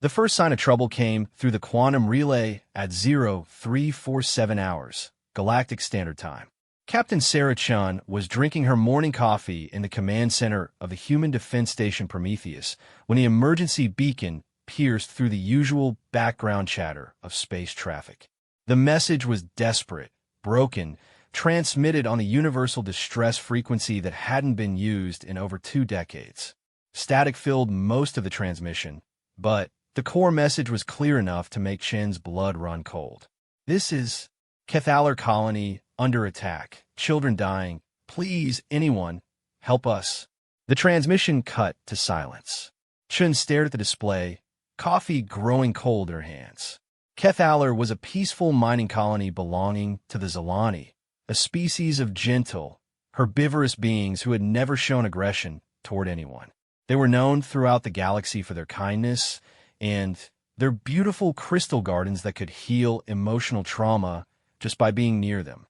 The first sign of trouble came through the quantum relay at 0347 hours, Galactic Standard Time. Captain Sarah Chun was drinking her morning coffee in the command center of the Human Defense Station Prometheus when the emergency beacon pierced through the usual background chatter of space traffic. The message was desperate, broken, transmitted on a universal distress frequency that hadn't been used in over 2 decades. Static filled most of the transmission, but the core message was clear enough to make Chen's blood run cold. This is Cathalar Colony under attack. Children dying. Please, anyone, help us. The transmission cut to silence. Chen stared at the display, coffee growing cold in her hands. Cathalar was a peaceful mining colony belonging to the Zalani, a species of gentle, herbivorous beings who had never shown aggression toward anyone. They were known throughout the galaxy for their kindness and their beautiful crystal gardens that could heal emotional trauma just by being near them.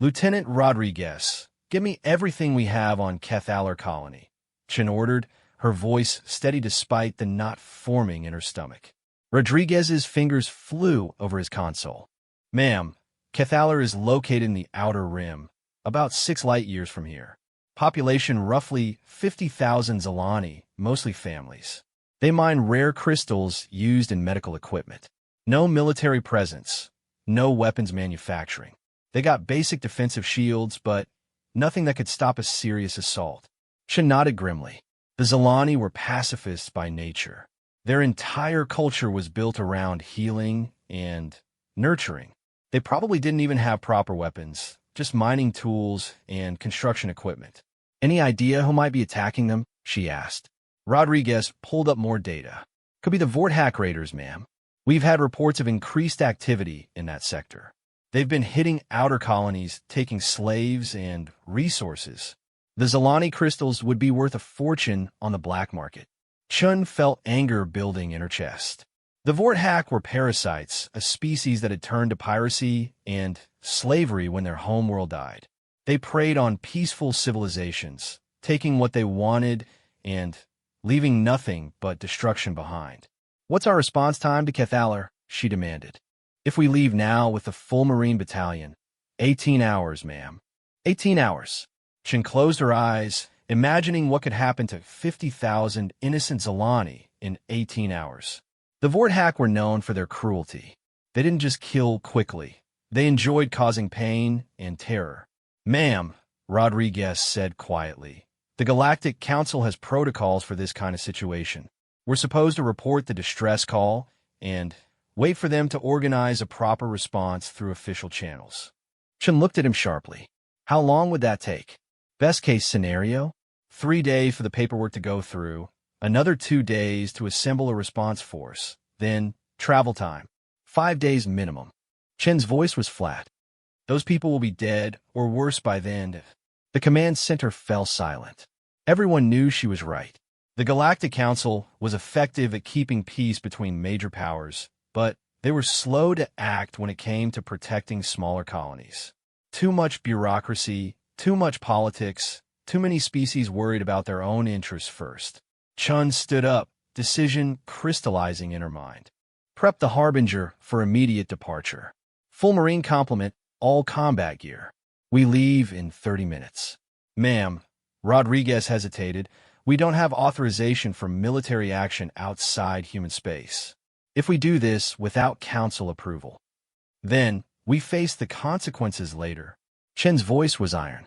Lieutenant Rodriguez, give me everything we have on Cathalar Colony, Chen ordered, her voice steady despite the knot forming in her stomach. Rodriguez's fingers flew over his console. Ma'am, Cathalar is located in the Outer Rim, about 6 light-years from here. Population roughly 50,000 Zalani, mostly families. They mine rare crystals used in medical equipment. No military presence, no weapons manufacturing. They got basic defensive shields, but nothing that could stop a serious assault. Chen nodded grimly. The Zalani were pacifists by nature. Their entire culture was built around healing and nurturing. They probably didn't even have proper weapons, just mining tools and construction equipment. Any idea who might be attacking them? She asked. Rodriguez pulled up more data. Could be the Vorthack Raiders, ma'am. We've had reports of increased activity in that sector. They've been hitting outer colonies, taking slaves and resources. The Zalani crystals would be worth a fortune on the black market. Chun felt anger building in her chest. The Vorthack were parasites, a species that had turned to piracy and slavery when their homeworld died. They preyed on peaceful civilizations, taking what they wanted and leaving nothing but destruction behind. What's our response time to Cathalar? She demanded. If we leave now with the full Marine battalion, 18 hours, ma'am. 18 hours. Chen closed her eyes, imagining what could happen to 50,000 innocent Zalani in 18 hours. The Vorthack were known for their cruelty. They didn't just kill quickly. They enjoyed causing pain and terror. Ma'am, Rodriguez said quietly, the Galactic Council has protocols for this kind of situation. We're supposed to report the distress call and wait for them to organize a proper response through official channels. Chen looked at him sharply. How long would that take? Best case scenario? 3 days for the paperwork to go through, another 2 days to assemble a response force, then travel time. 5 days minimum. Chen's voice was flat. Those people will be dead or worse by then. The command center fell silent. Everyone knew she was right. The Galactic Council was effective at keeping peace between major powers, but they were slow to act when it came to protecting smaller colonies. Too much bureaucracy, too much politics, too many species worried about their own interests first. Chun stood up, decision crystallizing in her mind. Prep the Harbinger for immediate departure. Full Marine complement, all combat gear. We leave in 30 minutes. Ma'am, Rodriguez hesitated, we don't have authorization for military action outside human space. If we do this without council approval, then we face the consequences later. Chen's voice was iron.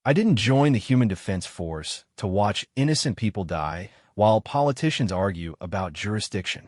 I didn't join the Human Defense Force to watch innocent people die while politicians argue about jurisdiction.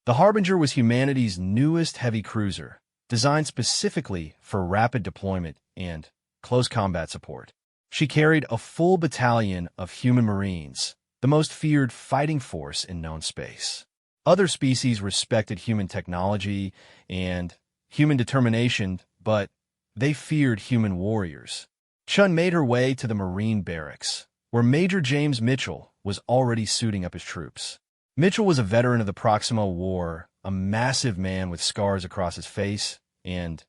The Harbinger was humanity's newest heavy cruiser, designed specifically for rapid deployment and close combat support. She carried a full battalion of human Marines, the most feared fighting force in known space. Other species respected human technology and human determination, but they feared human warriors. Chun made her way to the Marine barracks, where Major James Mitchell was already suiting up his troops. Mitchell was a veteran of the Proxima War, a massive man with scars across his face and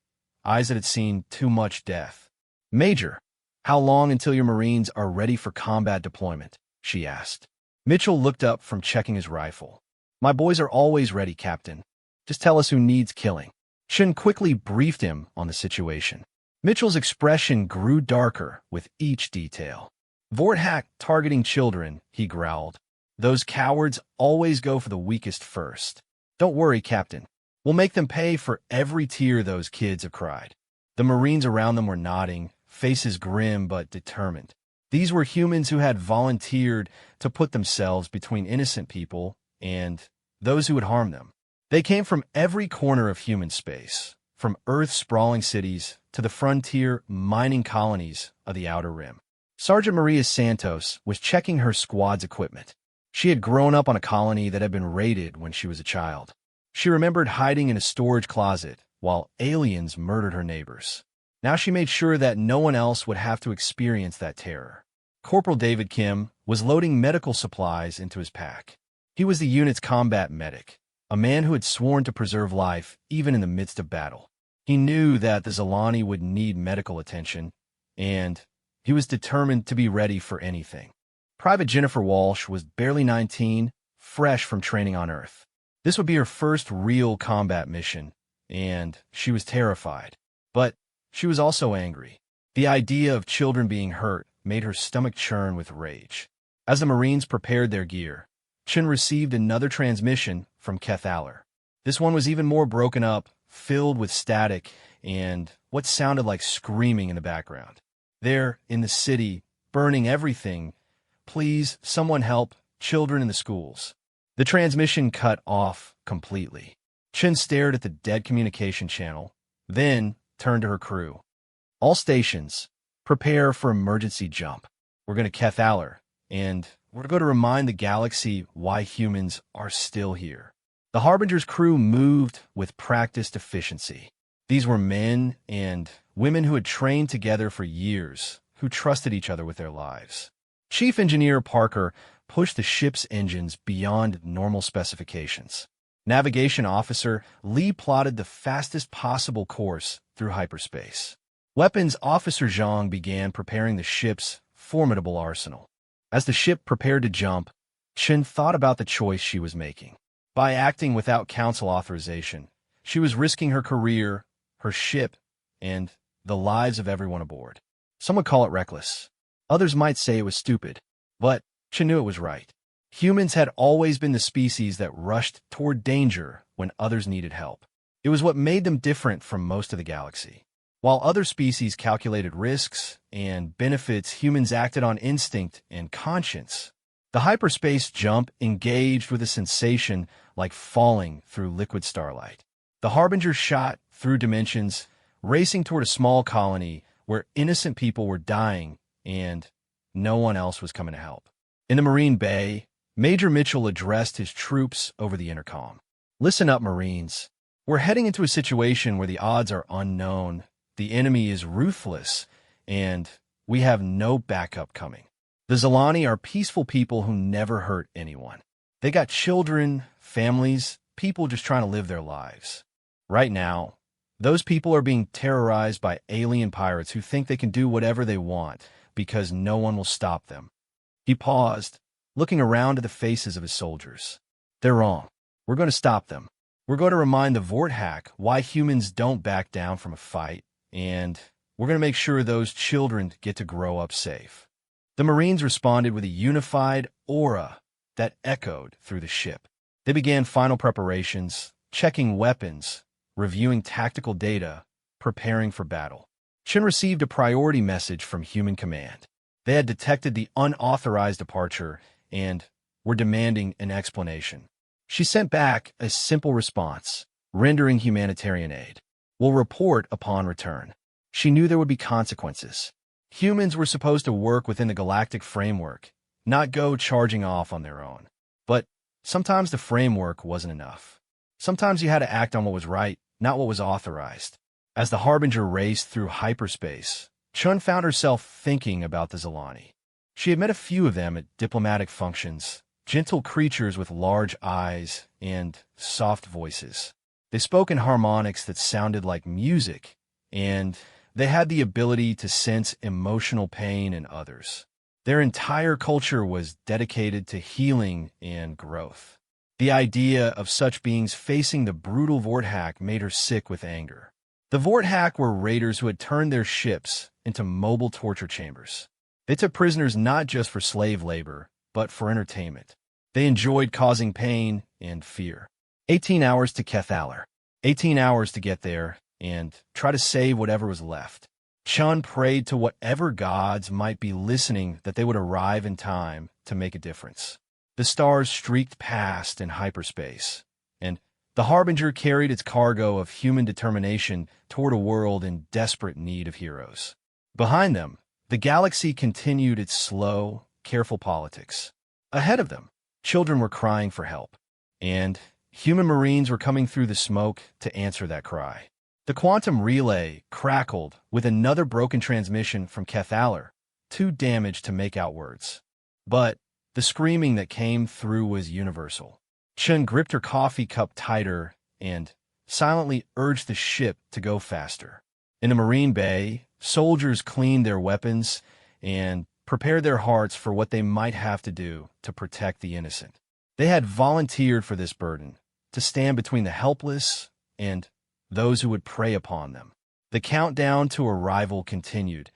eyes that had seen too much death. Major, how long until your Marines are ready for combat deployment? She asked. Mitchell looked up from checking his rifle. My boys are always ready, Captain. Just tell us who needs killing. Chun quickly briefed him on the situation. Mitchell's expression grew darker with each detail. Vorthak targeting children, he growled. Those cowards always go for the weakest first. Don't worry, Captain. We'll make them pay for every tear those kids have cried. The Marines around them were nodding, faces grim but determined. These were humans who had volunteered to put themselves between innocent people and those who would harm them. They came from every corner of human space, from Earth's sprawling cities to the frontier mining colonies of the Outer Rim. Sergeant Maria Santos was checking her squad's equipment. She had grown up on a colony that had been raided when she was a child. She remembered hiding in a storage closet while aliens murdered her neighbors. Now she made sure that no one else would have to experience that terror. Corporal David Kim was loading medical supplies into his pack. He was the unit's combat medic, a man who had sworn to preserve life even in the midst of battle. He knew that the Zalani would need medical attention, and he was determined to be ready for anything. Private Jennifer Walsh was barely 19, fresh from training on Earth. This would be her first real combat mission, and she was terrified. But she was also angry. The idea of children being hurt made her stomach churn with rage. As the Marines prepared their gear, Chun received another transmission from Keth Aller. This one was even more broken up, filled with static and what sounded like screaming in the background. There, in the city, burning everything, please, someone help, children in the schools. The transmission cut off completely. Chun stared at the dead communication channel, then turned to her crew. All stations, prepare for emergency jump. We're going to Keth Aller, and we're going to remind the galaxy why humans are still here. The Harbinger's crew moved with practiced efficiency. These were men and women who had trained together for years, who trusted each other with their lives. Chief Engineer Parker pushed the ship's engines beyond normal specifications. Navigation Officer Lee plotted the fastest possible course through hyperspace. Weapons Officer Zhang began preparing the ship's formidable arsenal. As the ship prepared to jump, Chun thought about the choice she was making. By acting without council authorization, she was risking her career, her ship, and the lives of everyone aboard. Some would call it reckless. Others might say it was stupid. But Chun knew it was right. Humans had always been the species that rushed toward danger when others needed help. It was what made them different from most of the galaxy. While other species calculated risks and benefits, humans acted on instinct and conscience. The hyperspace jump engaged with a sensation like falling through liquid starlight. The Harbinger shot through dimensions, racing toward a small colony where innocent people were dying and no one else was coming to help. In the Marine Bay, Major Mitchell addressed his troops over the intercom. Listen up, Marines. We're heading into a situation where the odds are unknown, the enemy is ruthless, and we have no backup coming. The Zalani are peaceful people who never hurt anyone. They got children, families, people just trying to live their lives. Right now, those people are being terrorized by alien pirates who think they can do whatever they want because no one will stop them. He paused, looking around at the faces of his soldiers. They're wrong. We're going to stop them. We're going to remind the Vorthak why humans don't back down from a fight, and we're going to make sure those children get to grow up safe. The Marines responded with a unified aura that echoed through the ship. They began final preparations, checking weapons, reviewing tactical data, preparing for battle. Chun received a priority message from Human Command. They had detected the unauthorized departure and were demanding an explanation. She sent back a simple response, rendering humanitarian aid. We'll report upon return. She knew there would be consequences. Humans were supposed to work within the galactic framework, not go charging off on their own. But sometimes the framework wasn't enough. Sometimes you had to act on what was right, not what was authorized. As the Harbinger raced through hyperspace, Chun found herself thinking about the Zalani. She had met a few of them at diplomatic functions, gentle creatures with large eyes and soft voices. They spoke in harmonics that sounded like music, and they had the ability to sense emotional pain in others. Their entire culture was dedicated to healing and growth. The idea of such beings facing the brutal Vorthak made her sick with anger. The Vorthak were raiders who had turned their ships into mobile torture chambers. They took prisoners not just for slave labor, but for entertainment. They enjoyed causing pain and fear. 18 hours to Kethalar. 18 hours to get there and try to save whatever was left. Chun prayed to whatever gods might be listening that they would arrive in time to make a difference. The stars streaked past in hyperspace, and the Harbinger carried its cargo of human determination toward a world in desperate need of heroes. Behind them, the galaxy continued its slow, careful politics. Ahead of them, children were crying for help, and human marines were coming through the smoke to answer that cry. The quantum relay crackled with another broken transmission from Kethalar, too damaged to make out words. But the screaming that came through was universal. Chun gripped her coffee cup tighter and silently urged the ship to go faster. In the Marine Bay, soldiers cleaned their weapons and prepared their hearts for what they might have to do to protect the innocent. They had volunteered for this burden, to stand between the helpless and those who would prey upon them. The countdown to arrival continued,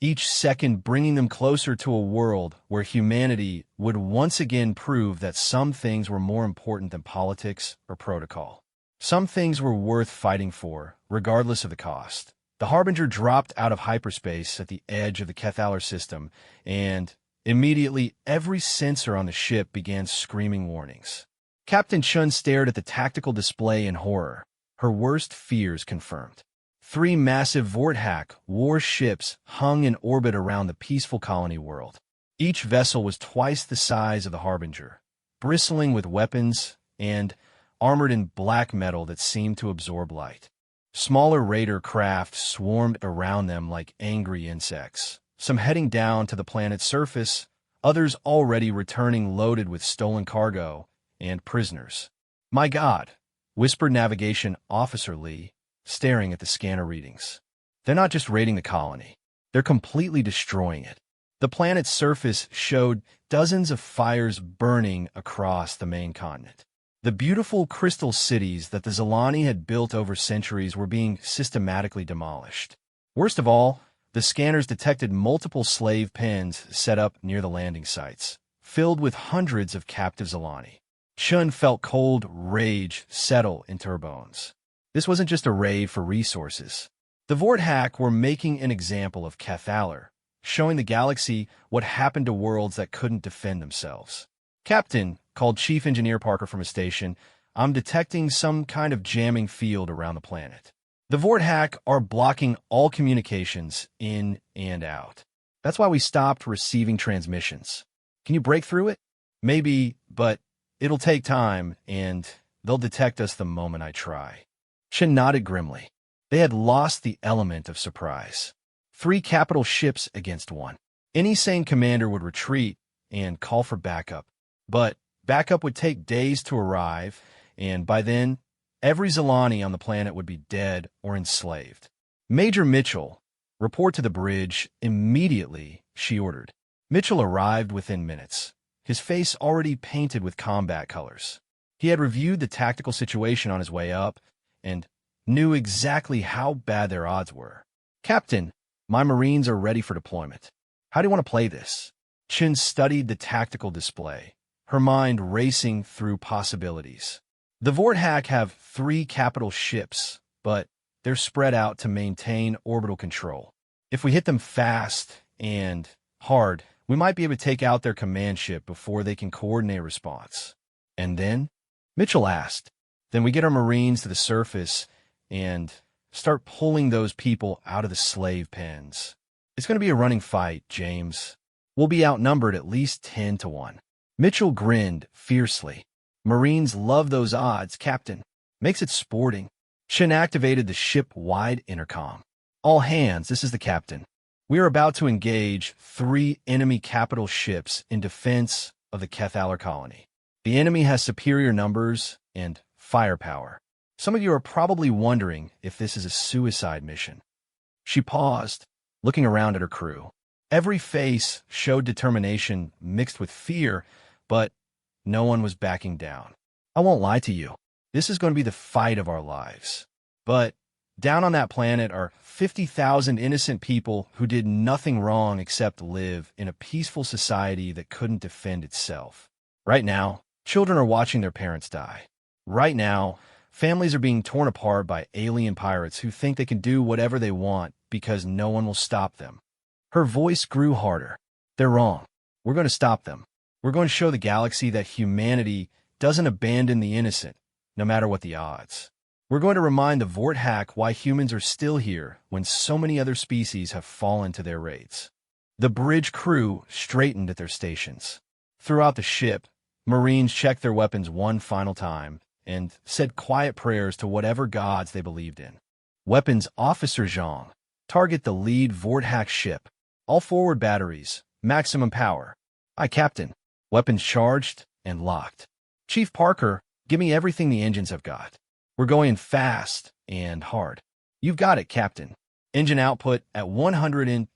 each second bringing them closer to a world where humanity would once again prove that some things were more important than politics or protocol. Some things were worth fighting for, regardless of the cost. The Harbinger dropped out of hyperspace at the edge of the Kethalar system, and immediately every sensor on the ship began screaming warnings. Captain Chun stared at the tactical display in horror, her worst fears confirmed. 3 massive Vorthak war ships hung in orbit around the peaceful colony world. Each vessel was twice the size of the Harbinger, bristling with weapons and armored in black metal that seemed to absorb light. Smaller raider craft swarmed around them like angry insects, some heading down to the planet's surface, others already returning loaded with stolen cargo and prisoners. "My God," whispered Navigation Officer Lee, staring at the scanner readings. "They're not just raiding the colony. They're completely destroying it." The planet's surface showed dozens of fires burning across the main continent. The beautiful crystal cities that the Zilani had built over centuries were being systematically demolished. Worst of all, the scanners detected multiple slave pens set up near the landing sites, filled with hundreds of captive Zilani. Chun felt cold rage settle into her bones. This wasn't just a raid for resources. The Vorthak were making an example of Kethalar, showing the galaxy what happened to worlds that couldn't defend themselves. "Captain," called Chief Engineer Parker from his station, "I'm detecting some kind of jamming field around the planet. The Vorthak are blocking all communications in and out. That's why we stopped receiving transmissions. Can you break through it?" "Maybe, but it'll take time, and they'll detect us the moment I try." Shin nodded grimly. They had lost the element of surprise. 3 capital ships against 1. Any sane commander would retreat and call for backup. But backup would take days to arrive, and by then, every Zilani on the planet would be dead or enslaved. "Major Mitchell, report to the bridge immediately," she ordered. Mitchell arrived within minutes, his face already painted with combat colors. He had reviewed the tactical situation on his way up, and knew exactly how bad their odds were. "Captain, my Marines are ready for deployment. How do you want to play this?" Chin studied the tactical display, her mind racing through possibilities. The Vorthak have 3 capital ships, but they're spread out to maintain orbital control. If we hit them fast and hard, we might be able to take out their command ship before they can coordinate a response. And then? Mitchell asked. Then we get our Marines to the surface and start pulling those people out of the slave pens. It's going to be a running fight, James. We'll be outnumbered at least 10 to 1. Mitchell grinned fiercely. Marines love those odds, Captain. Makes it sporting. Shin activated the ship-wide intercom. "All hands, this is the captain. We are about to engage 3 enemy capital ships in defense of the Kethalar colony. The enemy has superior numbers and firepower. Some of you are probably wondering if this is a suicide mission." She paused, looking around at her crew. Every face showed determination mixed with fear, but no one was backing down. I won't lie to you. This is going to be the fight of our lives. But down on that planet are 50,000 innocent people who did nothing wrong except live in a peaceful society that couldn't defend itself. Right now, children are watching their parents die. Right now, families are being torn apart by alien pirates who think they can do whatever they want because no one will stop them. Her voice grew harder. They're wrong. We're going to stop them. We're going to show the galaxy that humanity doesn't abandon the innocent, no matter what the odds. We're going to remind the Vorthak why humans are still here when so many other species have fallen to their rates. The bridge crew straightened at their stations. Throughout the ship, Marines checked their weapons one final time and said quiet prayers to whatever gods they believed in. Weapons Officer Zhang, target the lead Vorthak ship. All forward batteries, maximum power. Aye, Captain. Weapons charged and locked. Chief Parker, give me everything the engines have got. We're going fast and hard. You've got it, Captain. Engine output at 110%.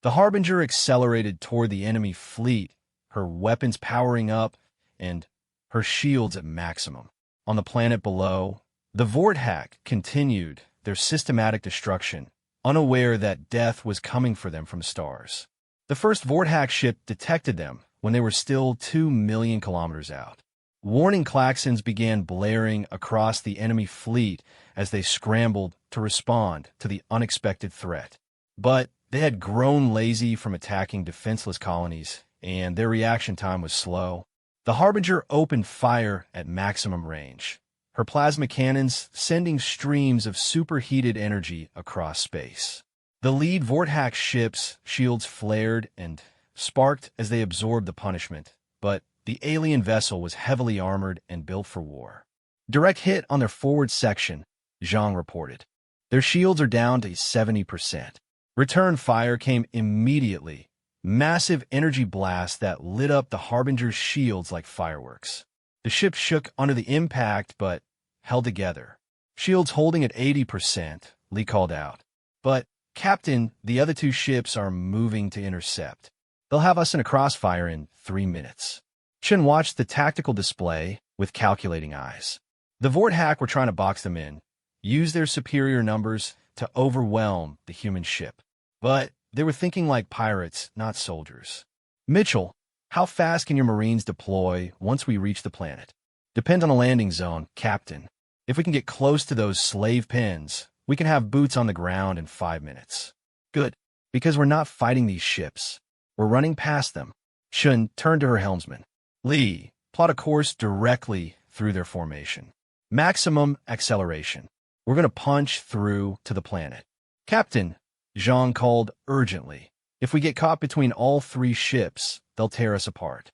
The Harbinger accelerated toward the enemy fleet, her weapons powering up and her shields at maximum. On the planet below, the Vorthak continued their systematic destruction, unaware that death was coming for them from stars. The first Vorthak ship detected them when they were still 2 million kilometers out. Warning klaxons began blaring across the enemy fleet as they scrambled to respond to the unexpected threat. But they had grown lazy from attacking defenseless colonies, and their reaction time was slow. The Harbinger opened fire at maximum range, her plasma cannons sending streams of superheated energy across space. The lead Vorthak ship's shields flared and sparked as they absorbed the punishment, but the alien vessel was heavily armored and built for war. Direct hit on their forward section, Zhang reported. Their shields are down to 70%. Return fire came immediately, massive energy blasts that lit up the Harbinger's shields like fireworks. The ship shook under the impact but held together. Shields holding at 80%, Lee called out. But, Captain, the other two ships are moving to intercept. They'll have us in a crossfire in 3 minutes. Chen watched the tactical display with calculating eyes. The Vorthak were trying to box them in, use their superior numbers to overwhelm the human ship. But they were thinking like pirates, not soldiers. Mitchell, how fast can your Marines deploy once we reach the planet? Depend on the landing zone, Captain. If we can get close to those slave pens, we can have boots on the ground in 5 minutes. Good, because we're not fighting these ships. We're running past them. Shun turned to her helmsman. Lee, plot a course directly through their formation. Maximum acceleration. We're going to punch through to the planet. Captain, Zhang called urgently. If we get caught between all 3 ships, they'll tear us apart.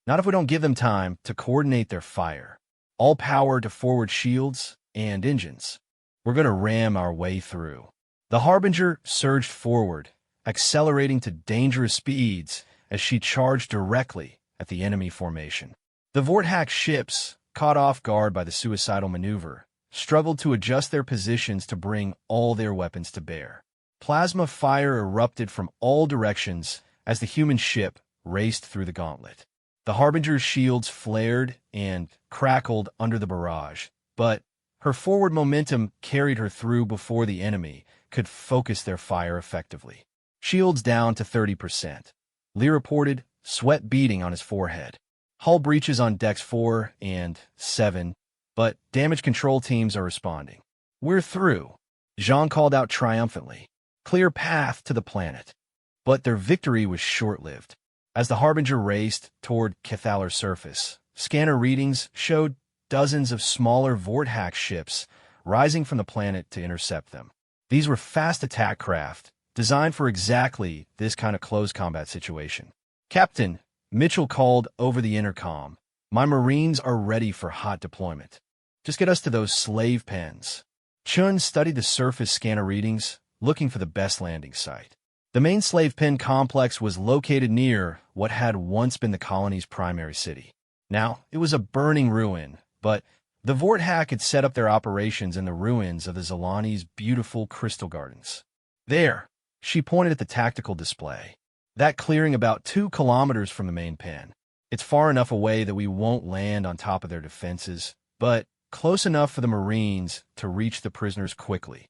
Not if we don't give them time to coordinate their fire. All power to forward shields and engines. We're going to ram our way through. The Harbinger surged forward, accelerating to dangerous speeds as she charged directly at the enemy formation. The Vorthak ships, caught off guard by the suicidal maneuver, struggled to adjust their positions to bring all their weapons to bear. Plasma fire erupted from all directions as the human ship raced through the gauntlet. The Harbinger's shields flared and crackled under the barrage, but her forward momentum carried her through before the enemy could focus their fire effectively. Shields down to 30%. Lee reported, sweat beading on his forehead. Hull breaches on decks 4 and 7, but damage control teams are responding. We're through. Zhang called out triumphantly. Clear path to the planet. But their victory was short-lived. As the Harbinger raced toward Cathalar's surface, scanner readings showed dozens of smaller Vorthak ships rising from the planet to intercept them. These were fast attack craft, designed for exactly this kind of close combat situation. Captain, Mitchell called over the intercom. My Marines are ready for hot deployment. Just get us to those slave pens. Chun studied the surface scanner readings, looking for the best landing site. The main slave pen complex was located near what had once been the colony's primary city. Now, it was a burning ruin, but the Vorthak had set up their operations in the ruins of the Zolani's beautiful crystal gardens. There, she pointed at the tactical display. That clearing about 2 kilometers from the main pen. It's far enough away that we won't land on top of their defenses, but close enough for the Marines to reach the prisoners quickly.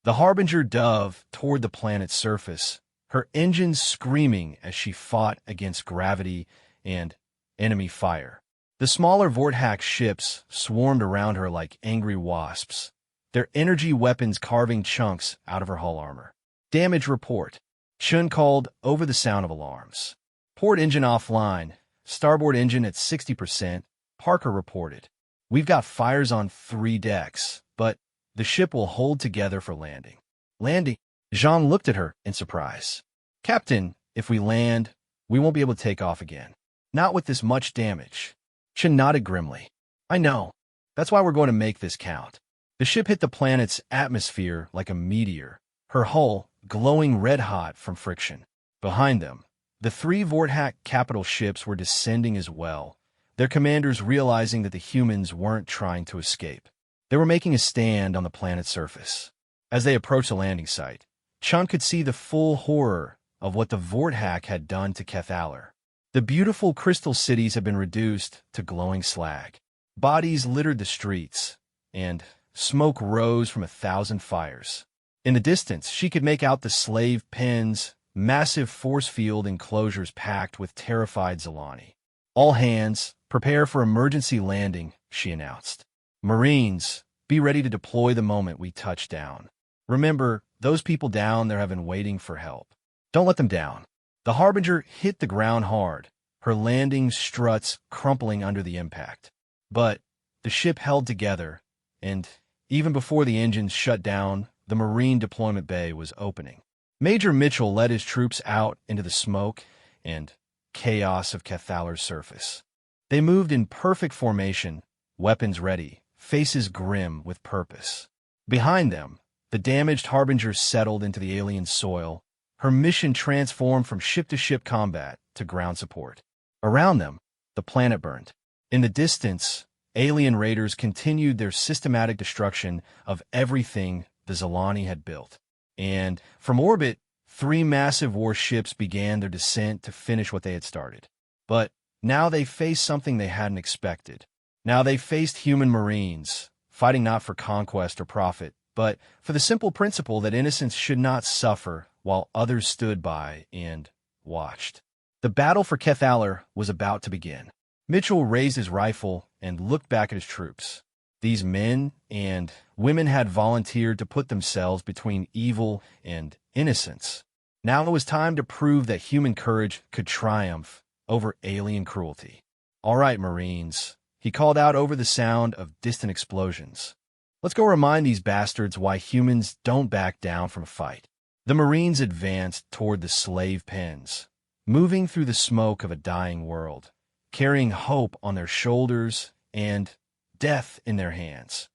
The Harbinger dove toward the planet's surface, her engines screaming as she fought against gravity and enemy fire. The smaller Vorthack ships swarmed around her like angry wasps, their energy weapons carving chunks out of her hull armor. Damage report. Chun called over the sound of alarms. Port engine offline. Starboard engine at 60%, Parker reported. We've got fires on 3 decks, but the ship will hold together for landing. Landing? Jean looked at her in surprise. Captain, if we land, we won't be able to take off again. Not with this much damage. Chun nodded grimly. I know. That's why we're going to make this count. The ship hit the planet's atmosphere like a meteor, her hull glowing red-hot from friction. Behind them, the 3 Vorthack capital ships were descending as well, their commanders realizing that the humans weren't trying to escape. They were making a stand on the planet's surface. As they approached the landing site, Chun could see the full horror of what the Vorthack had done to Cathalar. The beautiful crystal cities had been reduced to glowing slag. Bodies littered the streets, and smoke rose from 1,000 fires. In the distance, she could make out the slave pens, massive force field enclosures packed with terrified Zilani. All hands, prepare for emergency landing, she announced. Marines, be ready to deploy the moment we touch down. Remember, those people down there have been waiting for help. Don't let them down. The Harbinger hit the ground hard, her landing struts crumpling under the impact. But the ship held together, and even before the engines shut down, the Marine deployment bay was opening. Major Mitchell led his troops out into the smoke and chaos of Cathalar's surface. They moved in perfect formation, weapons ready, faces grim with purpose. Behind them, the damaged Harbinger settled into the alien soil, her mission transformed from ship-to-ship combat to ground support. Around them, the planet burned. In the distance, alien raiders continued their systematic destruction of everything the Zilani had built. And from orbit, 3 massive warships began their descent to finish what they had started. But now they faced something they hadn't expected. Now they faced human Marines, fighting not for conquest or profit, but for the simple principle that innocents should not suffer while others stood by and watched. The battle for Cathalar was about to begin. Mitchell raised his rifle and looked back at his troops. These men and women had volunteered to put themselves between evil and innocence. Now it was time to prove that human courage could triumph over alien cruelty. All right, Marines, he called out over the sound of distant explosions. Let's go remind these bastards why humans don't back down from a fight. The Marines advanced toward the slave pens, moving through the smoke of a dying world, carrying hope on their shoulders and death in their hands.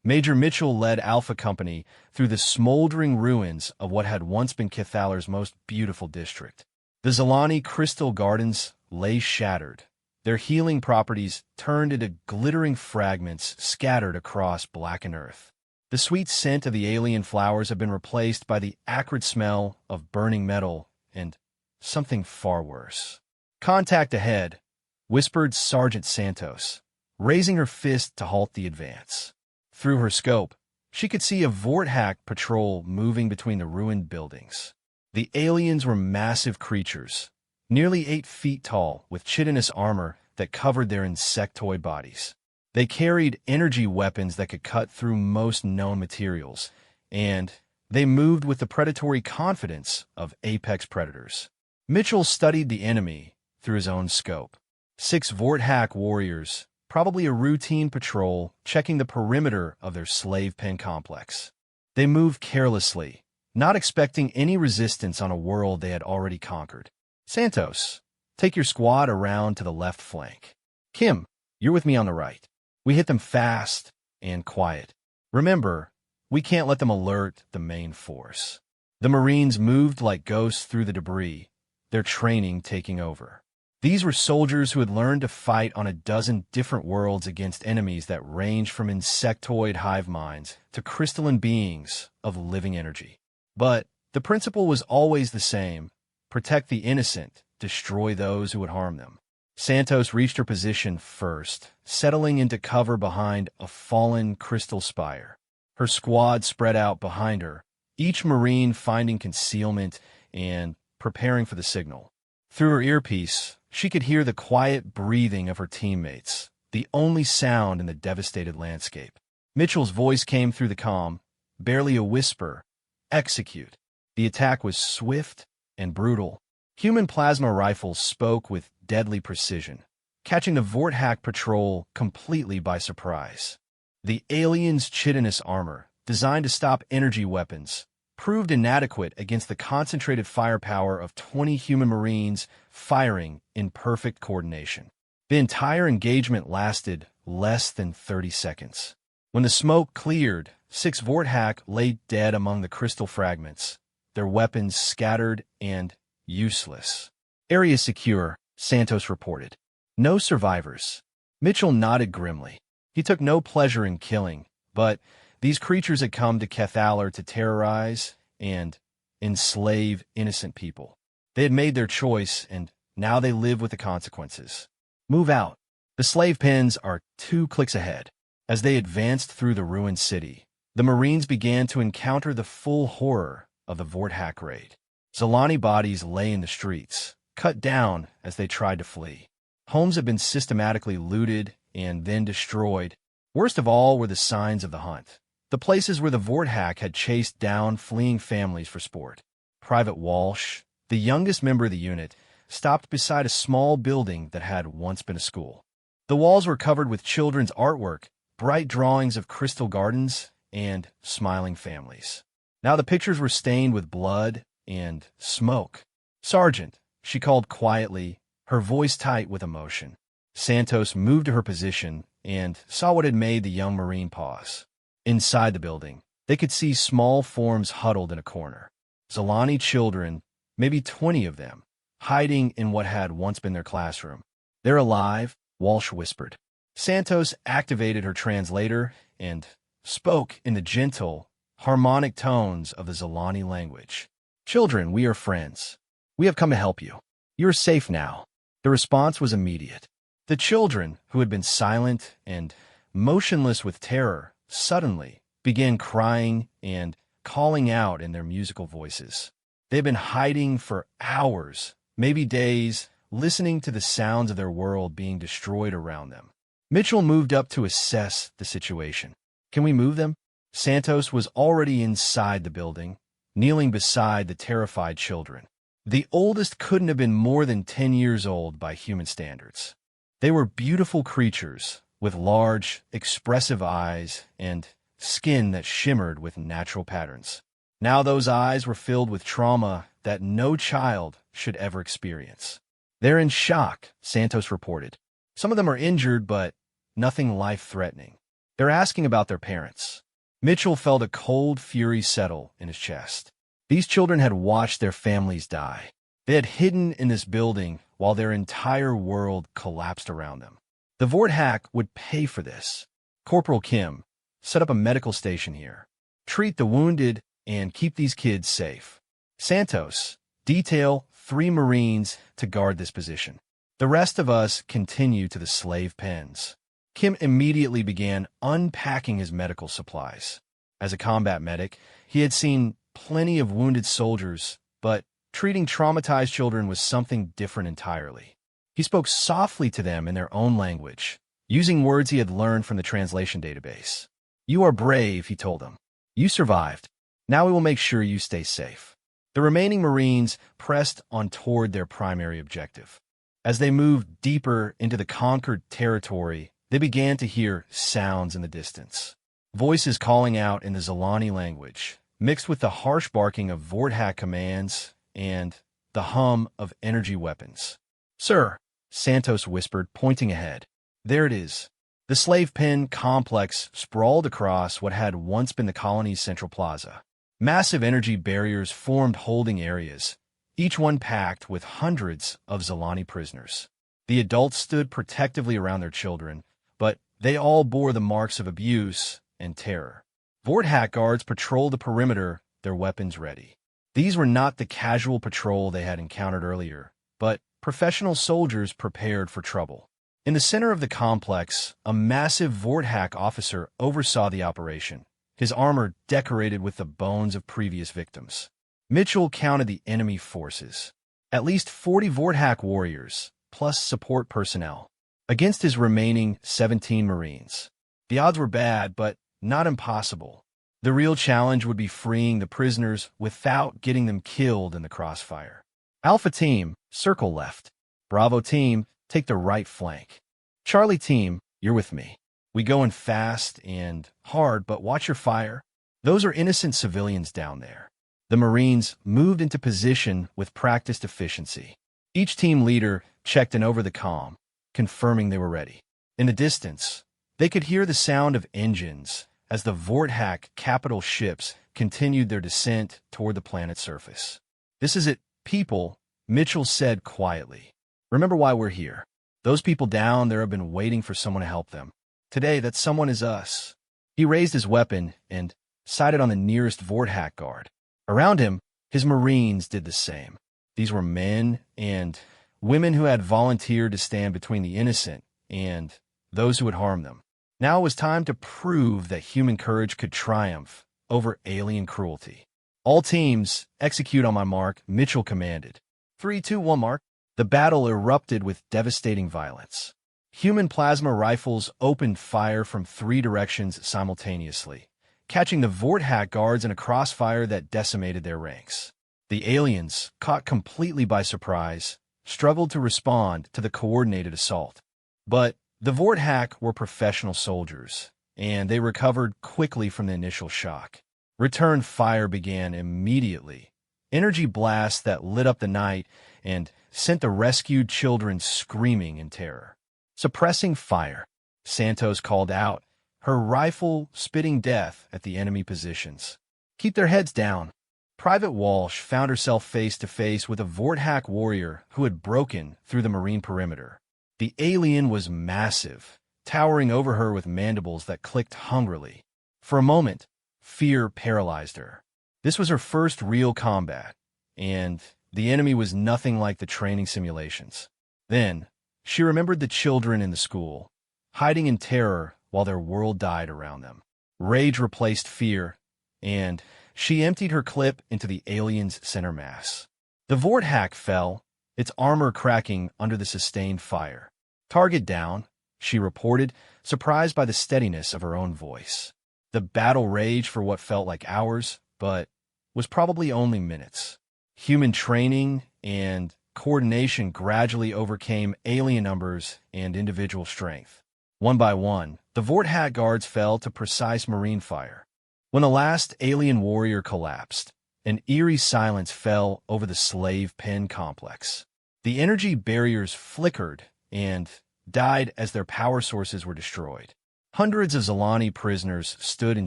Major Mitchell led Alpha Company through the smoldering ruins of what had once been Cathalar's most beautiful district. The Zilani Crystal Gardens lay shattered, their healing properties turned into glittering fragments scattered across blackened earth. The sweet scent of the alien flowers had been replaced by the acrid smell of burning metal and something far worse. Contact ahead, whispered Sergeant Santos, raising her fist to halt the advance. Through her scope, she could see a Vorthack patrol moving between the ruined buildings. The aliens were massive creatures, nearly 8 feet tall, with chitinous armor that covered their insectoid bodies. They carried energy weapons that could cut through most known materials, and they moved with the predatory confidence of apex predators. Mitchell studied the enemy through his own scope. 6 Vorthack warriors, probably a routine patrol, checking the perimeter of their slave pen complex. They moved carelessly, not expecting any resistance on a world they had already conquered. Santos, take your squad around to the left flank. Kim, you're with me on the right. We hit them fast and quiet. Remember, we can't let them alert the main force. The Marines moved like ghosts through the debris, their training taking over. These were soldiers who had learned to fight on a dozen different worlds against enemies that ranged from insectoid hive minds to crystalline beings of living energy. But the principle was always the same: protect the innocent, destroy those who would harm them. Santos reached her position first, settling into cover behind a fallen crystal spire. Her squad spread out behind her, each Marine finding concealment and preparing for the signal. Through her earpiece, she could hear the quiet breathing of her teammates, the only sound in the devastated landscape. Mitchell's voice came through the comm, barely a whisper. Execute. The attack was swift and brutal. Human plasma rifles spoke with deadly precision, catching the Vorthak patrol completely by surprise. The aliens' chitinous armor, designed to stop energy weapons, proved inadequate against the concentrated firepower of 20 human Marines firing in perfect coordination. The entire engagement lasted less than 30 seconds. When the smoke cleared, 6 Vorthak lay dead among the crystal fragments, their weapons scattered and useless. Area secure, Santos reported. No survivors. Mitchell nodded grimly. He took no pleasure in killing, but these creatures had come to Kethalar to terrorize and enslave innocent people. They had made their choice, and now they live with the consequences. Move out. The slave pens are 2 clicks ahead. As they advanced through the ruined city, the Marines began to encounter the full horror of the Vorthak raid. Zolani bodies lay in the streets, cut down as they tried to flee. Homes had been systematically looted and then destroyed. Worst of all were the signs of the hunt, the places where the Vorthak had chased down fleeing families for sport. Private Walsh, the youngest member of the unit, stopped beside a small building that had once been a school. The walls were covered with children's artwork, bright drawings of crystal gardens, and smiling families. Now the pictures were stained with blood and smoke. "Sergeant," she called quietly, her voice tight with emotion. Santos moved to her position and saw what had made the young Marine pause. Inside the building, they could see small forms huddled in a corner. Zolani children, maybe 20 of them, hiding in what had once been their classroom. "They're alive," Walsh whispered. Santos activated her translator and spoke in the gentle, harmonic tones of the Zolani language. "Children, we are friends. We have come to help you. You are safe now." The response was immediate. The children, who had been silent and motionless with terror, suddenly began crying and calling out in their musical voices. They had been hiding for hours, maybe days, listening to the sounds of their world being destroyed around them. Mitchell moved up to assess the situation. "Can we move them?" Santos was already inside the building, kneeling beside the terrified children. The oldest couldn't have been more than 10 years old by human standards. They were beautiful creatures with large, expressive eyes and skin that shimmered with natural patterns. Now those eyes were filled with trauma that no child should ever experience. "They're in shock," Santos reported. "Some of them are injured, but nothing life-threatening. They're asking about their parents." Mitchell felt a cold fury settle in his chest. These children had watched their families die. They had hidden in this building while their entire world collapsed around them. The Vorthak would pay for this. "Corporal Kim, set up a medical station here. Treat the wounded and keep these kids safe. Santos, detail 3 Marines to guard this position. The rest of us continue to the slave pens." Kim immediately began unpacking his medical supplies. As a combat medic, he had seen plenty of wounded soldiers, but treating traumatized children was something different entirely. He spoke softly to them in their own language, using words he had learned from the translation database. "You are brave," he told them. "You survived. Now we will make sure you stay safe." The remaining Marines pressed on toward their primary objective. As they moved deeper into the conquered territory, they began to hear sounds in the distance. Voices calling out in the Zolani language, mixed with the harsh barking of Vorthak commands and the hum of energy weapons. "Sir," Santos whispered, pointing ahead. "There it is." The slave pen complex sprawled across what had once been the colony's central plaza. Massive energy barriers formed holding areas, each one packed with hundreds of Zolani prisoners. The adults stood protectively around their children, but they all bore the marks of abuse and terror. Vorthak guards patrolled the perimeter, their weapons ready. These were not the casual patrol they had encountered earlier, but professional soldiers prepared for trouble. In the center of the complex, a massive Vorthack officer oversaw the operation, his armor decorated with the bones of previous victims. Mitchell counted the enemy forces. At least 40 Vorthack warriors, plus support personnel, against his remaining 17 Marines. The odds were bad, but not impossible. The real challenge would be freeing the prisoners without getting them killed in the crossfire. Alpha Team, circle left. Bravo Team, take the right flank. Charlie Team, you're with me. We going fast and hard, but watch your fire. Those are innocent civilians down there. The Marines moved into position with practiced efficiency. Each team leader checked in over the comm, confirming they were ready. In the distance, they could hear the sound of engines as the Vorthack capital ships continued their descent toward the planet's surface. This is it, people, Mitchell said quietly. Remember why we're here. Those people down there have been waiting for someone to help them. Today, that someone is us. He raised his weapon and sighted on the nearest Vorthack guard. Around him, his Marines did the same. These were men and women who had volunteered to stand between the innocent and those who would harm them. Now it was time to prove that human courage could triumph over alien cruelty. All teams, execute on my mark, Mitchell commanded. 3, 2, 1, mark. The battle erupted with devastating violence. Human plasma rifles opened fire from 3 directions simultaneously, catching the Vorthack guards in a crossfire that decimated their ranks. The aliens, caught completely by surprise, struggled to respond to the coordinated assault. But the Vorthack were professional soldiers, and they recovered quickly from the initial shock. Return fire began immediately. Energy blasts that lit up the night and sent the rescued children screaming in terror. Suppressing fire, Santos called out, her rifle spitting death at the enemy positions. Keep their heads down. Private Walsh found herself face to face with a Vorthack warrior who had broken through the Marine perimeter. The alien was massive, towering over her with mandibles that clicked hungrily. For a moment, fear paralyzed her. This was her first real combat, and the enemy was nothing like the training simulations. Then, she remembered the children in the school, hiding in terror while their world died around them. Rage replaced fear, and she emptied her clip into the alien's center mass. The Vorthack fell, its armor cracking under the sustained fire. Target down, she reported, surprised by the steadiness of her own voice. The battle raged for what felt like hours, but was probably only minutes. Human training and coordination gradually overcame alien numbers and individual strength. One by one, the Vorthack guards fell to precise Marine fire. When the last alien warrior collapsed, an eerie silence fell over the slave pen complex. The energy barriers flickered and died as their power sources were destroyed. Hundreds of Zalani prisoners stood in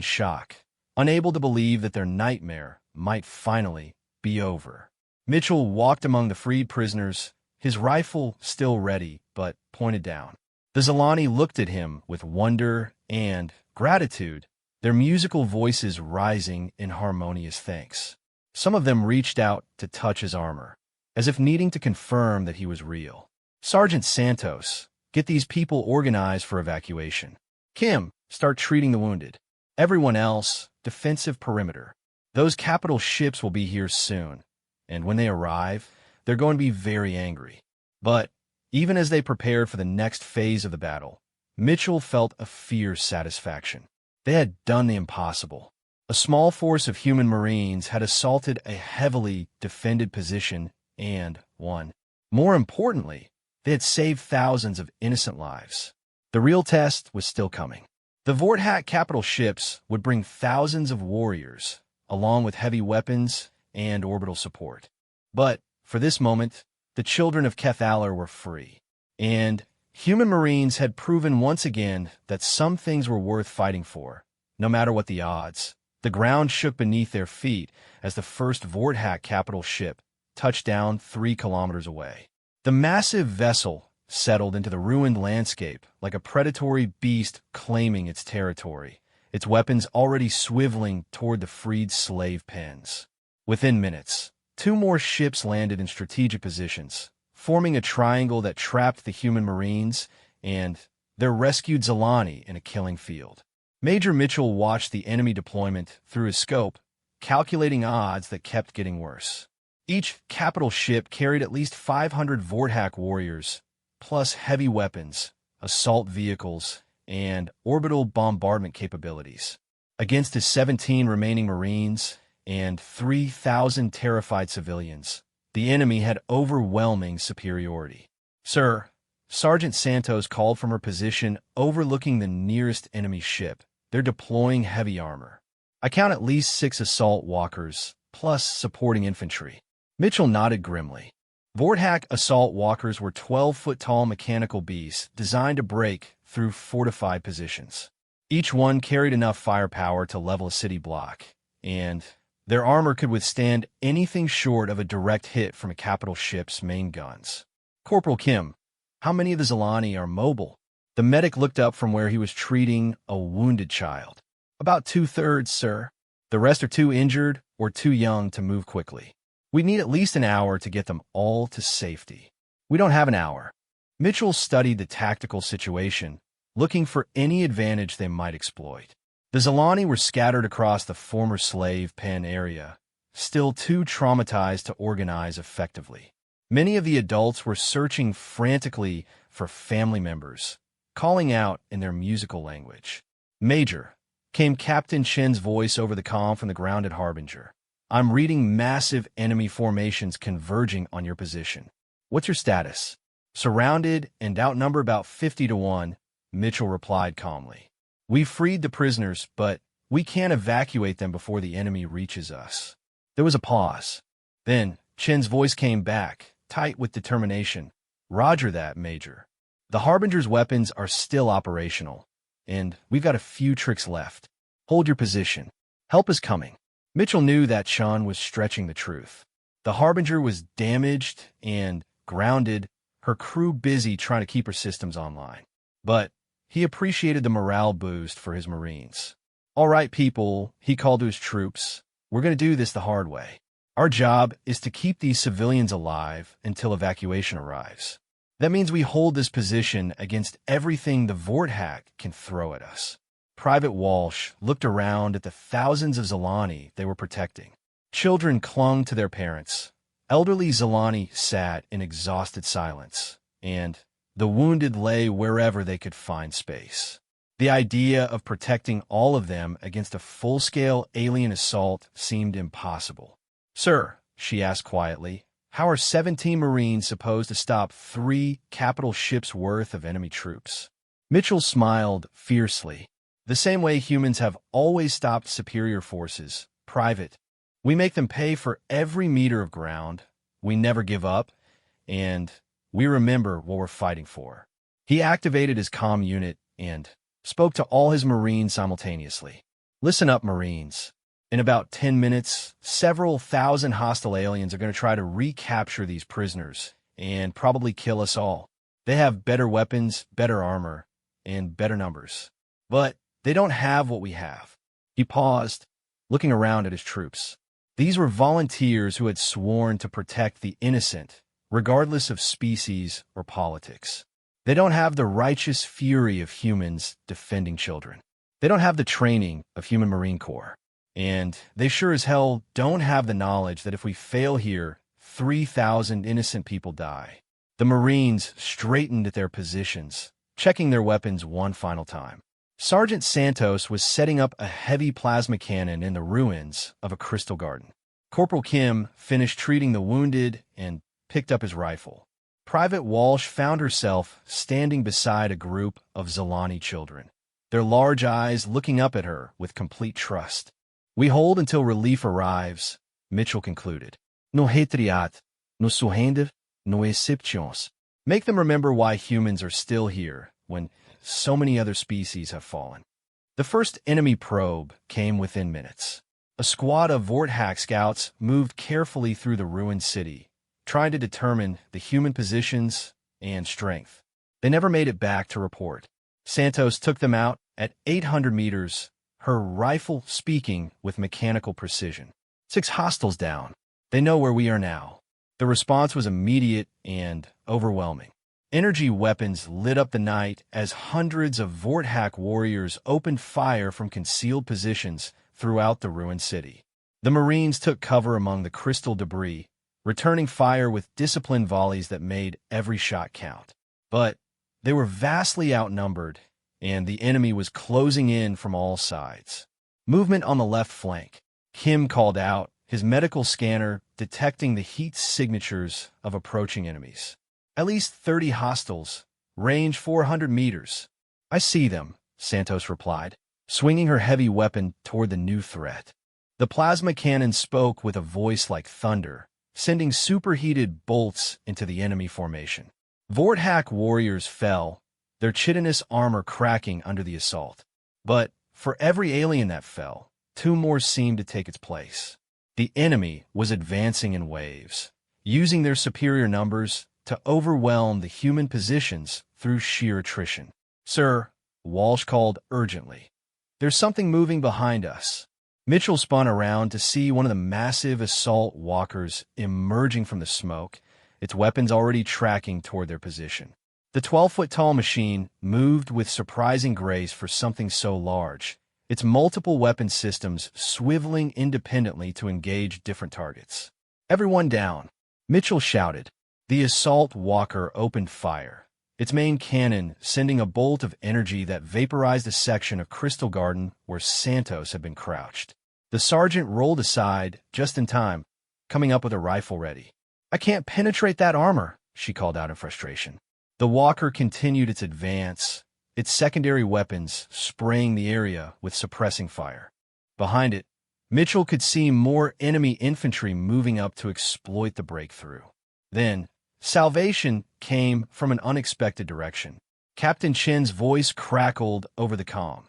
shock, unable to believe that their nightmare might finally be over. Mitchell walked among the freed prisoners, his rifle still ready but pointed down. The Zalani looked at him with wonder and gratitude, their musical voices rising in harmonious thanks. Some of them reached out to touch his armor, as if needing to confirm that he was real. Sergeant Santos, get these people organized for evacuation. Kim, start treating the wounded. Everyone else, defensive perimeter. Those capital ships will be here soon, and when they arrive, they're going to be very angry. But even as they prepared for the next phase of the battle, Mitchell felt a fierce satisfaction. They had done the impossible. A small force of human Marines had assaulted a heavily defended position and won. More importantly, they had saved thousands of innocent lives. The real test was still coming. The Vorthack capital ships would bring thousands of warriors, along with heavy weapons and orbital support. But for this moment, the children of Kethalar were free, and human Marines had proven once again that some things were worth fighting for, no matter what the odds. The ground shook beneath their feet as the first Vorthack capital ship touched down 3 kilometers away. The massive vessel settled into the ruined landscape like a predatory beast claiming its territory, its weapons already swiveling toward the freed slave pens. Within minutes, 2 more ships landed in strategic positions, forming a triangle that trapped the human Marines and their rescued Zalani in a killing field. Major Mitchell watched the enemy deployment through his scope, calculating odds that kept getting worse. Each capital ship carried at least 500 Vorthak warriors, plus heavy weapons, assault vehicles, and orbital bombardment capabilities. Against his 17 remaining Marines and 3,000 terrified civilians, the enemy had overwhelming superiority. "Sir," Sergeant Santos called from her position overlooking the nearest enemy ship. "They're deploying heavy armor. I count at least 6 assault walkers, plus supporting infantry." Mitchell nodded grimly. Vorthak assault walkers were 12-foot-tall mechanical beasts designed to break through fortified positions. Each one carried enough firepower to level a city block, and their armor could withstand anything short of a direct hit from a capital ship's main guns. "Corporal Kim, how many of the Zalani are mobile?" The medic looked up from where he was treating a wounded child. "About 2/3, sir. The rest are too injured or too young to move quickly. We need at least an hour to get them all to safety." "We don't have an hour." Mitchell studied the tactical situation, looking for any advantage they might exploit. The Zalani were scattered across the former slave pen area, still too traumatized to organize effectively. Many of the adults were searching frantically for family members, calling out in their musical language. "Major," came Captain Chen's voice over the comm from the ground at Harbinger. "I'm reading massive enemy formations converging on your position. What's your status?" "Surrounded and outnumbered about 50 to 1, Mitchell replied calmly. "We freed the prisoners, but we can't evacuate them before the enemy reaches us." There was a pause. Then Chen's voice came back, tight with determination. "Roger that, Major. The Harbinger's weapons are still operational, and we've got a few tricks left. Hold your position. Help is coming." Mitchell knew that Sean was stretching the truth. The Harbinger was damaged and grounded, her crew busy trying to keep her systems online. But he appreciated the morale boost for his Marines. "All right, people," he called to his troops. "We're going to do this the hard way. Our job is to keep these civilians alive until evacuation arrives. That means we hold this position against everything the Vorthak can throw at us." Private Walsh looked around at the thousands of Zalani they were protecting. Children clung to their parents. Elderly Zalani sat in exhausted silence, and the wounded lay wherever they could find space. The idea of protecting all of them against a full-scale alien assault seemed impossible. "Sir," she asked quietly, "how are 17 Marines supposed to stop 3 capital ships' worth of enemy troops?" Mitchell smiled fiercely. "The same way humans have always stopped superior forces, Private. We make them pay for every meter of ground, we never give up, and we remember what we're fighting for." He activated his comm unit and spoke to all his Marines simultaneously. "Listen up, Marines. In about 10 minutes, several thousand hostile aliens are going to try to recapture these prisoners and probably kill us all. They have better weapons, better armor, and better numbers. But they don't have what we have." He paused, looking around at his troops. These were volunteers who had sworn to protect the innocent, regardless of species or politics. They don't have the righteous fury of humans defending children. They don't have the training of human Marine Corps. And they sure as hell don't have the knowledge that if we fail here, 3,000 innocent people die. The Marines straightened at their positions, checking their weapons one final time. Sergeant Santos was setting up a heavy plasma cannon in the ruins of a crystal garden. Corporal Kim finished treating the wounded and picked up his rifle. Private Walsh found herself standing beside a group of Zalani children, their large eyes looking up at her with complete trust. "We hold until relief arrives," Mitchell concluded. "No retriat, no surrender, no exceptions." Make them remember why humans are still here when so many other species have fallen. The first enemy probe came within minutes. A squad of Vorthak scouts moved carefully through the ruined city, trying to determine the human positions and strength. They never made it back to report. Santos took them out at 800 meters, her rifle speaking with mechanical precision. 6 hostiles down. They know where we are now. The response was immediate and overwhelming. Energy weapons lit up the night as hundreds of Vorthak warriors opened fire from concealed positions throughout the ruined city. The Marines took cover among the crystal debris, returning fire with disciplined volleys that made every shot count. But they were vastly outnumbered, and the enemy was closing in from all sides. Movement on the left flank. Kim called out, his medical scanner detecting the heat signatures of approaching enemies. At least 30 hostiles, range 400 meters. I see them, Santos replied, swinging her heavy weapon toward the new threat. The plasma cannon spoke with a voice like thunder, sending superheated bolts into the enemy formation. Vorthak warriors fell, their chitinous armor cracking under the assault. But for every alien that fell, 2 more seemed to take its place. The enemy was advancing in waves, using their superior numbers to overwhelm the human positions through sheer attrition. Sir, Walsh called urgently. There's something moving behind us. Mitchell spun around to see one of the massive assault walkers emerging from the smoke, its weapons already tracking toward their position. The 12-foot-tall machine moved with surprising grace for something so large, its multiple weapon systems swiveling independently to engage different targets. Everyone down, Mitchell shouted. The assault walker opened fire, its main cannon sending a bolt of energy that vaporized a section of Crystal Garden where Santos had been crouched. The sergeant rolled aside just in time, coming up with a rifle ready. I can't penetrate that armor, she called out in frustration. The walker continued its advance, its secondary weapons spraying the area with suppressing fire. Behind it, Mitchell could see more enemy infantry moving up to exploit the breakthrough. Then, salvation came from an unexpected direction. Captain Chen's voice crackled over the comm.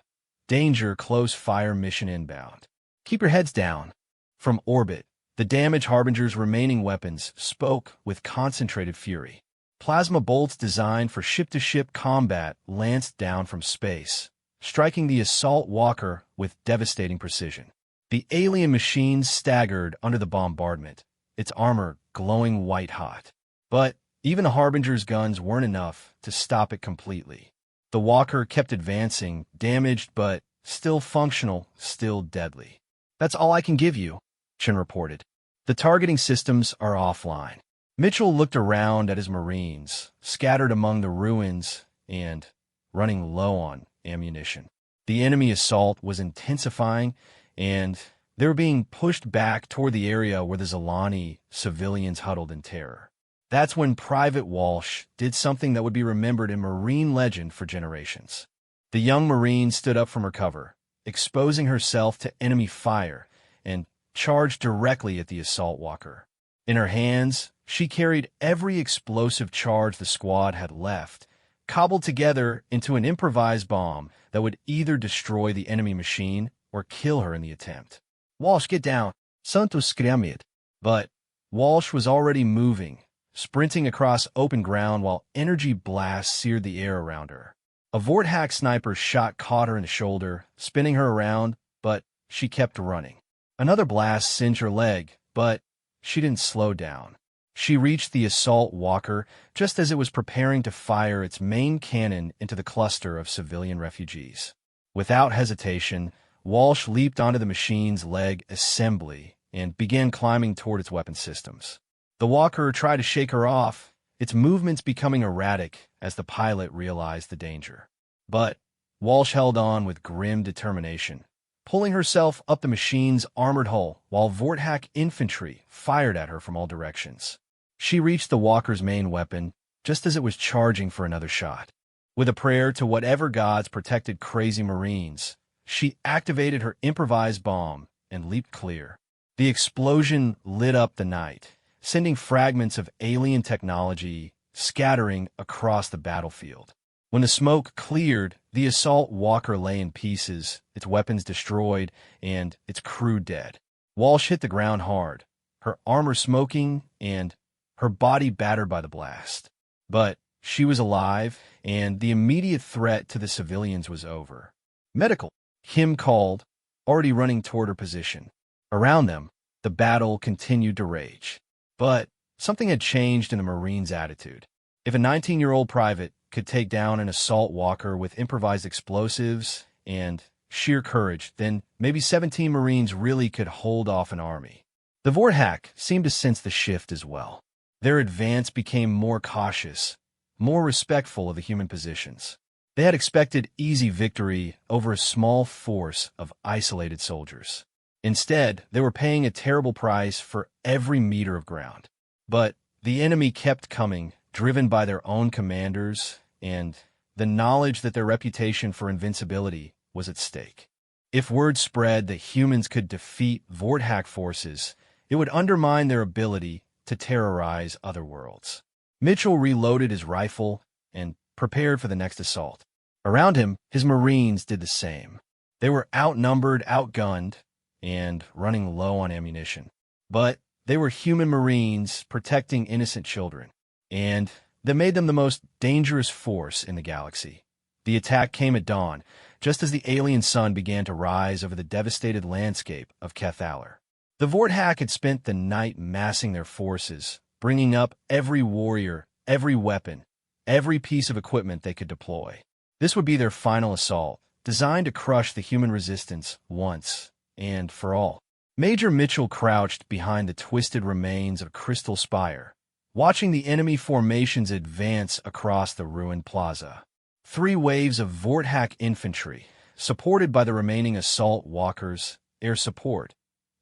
Danger, close fire mission inbound. Keep your heads down. From orbit, the damage harbinger's remaining weapons spoke with concentrated fury. Plasma bolts designed for ship-to-ship combat lanced down from space, striking the assault walker with devastating precision. The alien machine staggered under the bombardment, its armor glowing white-hot. But even the harbinger's guns weren't enough to stop it completely. The walker kept advancing, damaged but still functional, still deadly. That's all I can give you, Chen reported. The targeting systems are offline. Mitchell looked around at his Marines, scattered among the ruins and running low on ammunition. The enemy assault was intensifying, and they were being pushed back toward the area where the Zalani civilians huddled in terror. That's when Private Walsh did something that would be remembered in Marine legend for generations. The young Marine stood up from her cover, exposing herself to enemy fire, and charged directly at the assault walker. In her hands, she carried every explosive charge the squad had left, cobbled together into an improvised bomb that would either destroy the enemy machine or kill her in the attempt. Walsh, get down. Santos skrämde. But Walsh was already moving, sprinting across open ground while energy blasts seared the air around her. A Vorthak sniper's shot caught her in the shoulder, spinning her around, but she kept running. Another blast singed her leg, but she didn't slow down. She reached the assault walker just as it was preparing to fire its main cannon into the cluster of civilian refugees. Without hesitation, Walsh leaped onto the machine's leg assembly and began climbing toward its weapon systems. The walker tried to shake her off, its movements becoming erratic as the pilot realized the danger. But Walsh held on with grim determination, pulling herself up the machine's armored hull while Vorthak infantry fired at her from all directions. She reached the walker's main weapon just as it was charging for another shot. With a prayer to whatever gods protected crazy Marines, she activated her improvised bomb and leaped clear. The explosion lit up the night, sending fragments of alien technology scattering across the battlefield. When the smoke cleared, the assault walker lay in pieces, its weapons destroyed, and its crew dead. Walsh hit the ground hard, her armor smoking and her body battered by the blast. But she was alive, and the immediate threat to the civilians was over. Medical, Kim called, already running toward her position. Around them, the battle continued to rage. But Something had changed in the Marines' attitude. If a 19-year-old private could take down an assault walker with improvised explosives and sheer courage, then maybe 17 Marines really could hold off an army. The Vorthak seemed to sense the shift as well. Their advance became more cautious, more respectful of the human positions. They had expected easy victory over a small force of isolated soldiers. Instead, they were paying a terrible price for every meter of ground. But the enemy kept coming, driven by their own commanders and the knowledge that their reputation for invincibility was at stake. If word spread that humans could defeat Vorthak forces, it would undermine their ability to terrorize other worlds. Mitchell reloaded his rifle and prepared for the next assault. Around him, his Marines did the same. They were outnumbered, outgunned, and running low on ammunition. But they were human Marines protecting innocent children, and that made them the most dangerous force in the galaxy. The attack came at dawn, just as the alien sun began to rise over the devastated landscape of Cathalar. The Vorthak had spent the night massing their forces, bringing up every warrior, every weapon, every piece of equipment they could deploy. This would be their final assault, designed to crush the human resistance once and for all. Major Mitchell crouched behind the twisted remains of Crystal Spire, watching the enemy formations advance across the ruined plaza. 3 waves of Vorthak infantry, supported by the remaining assault walkers, air support,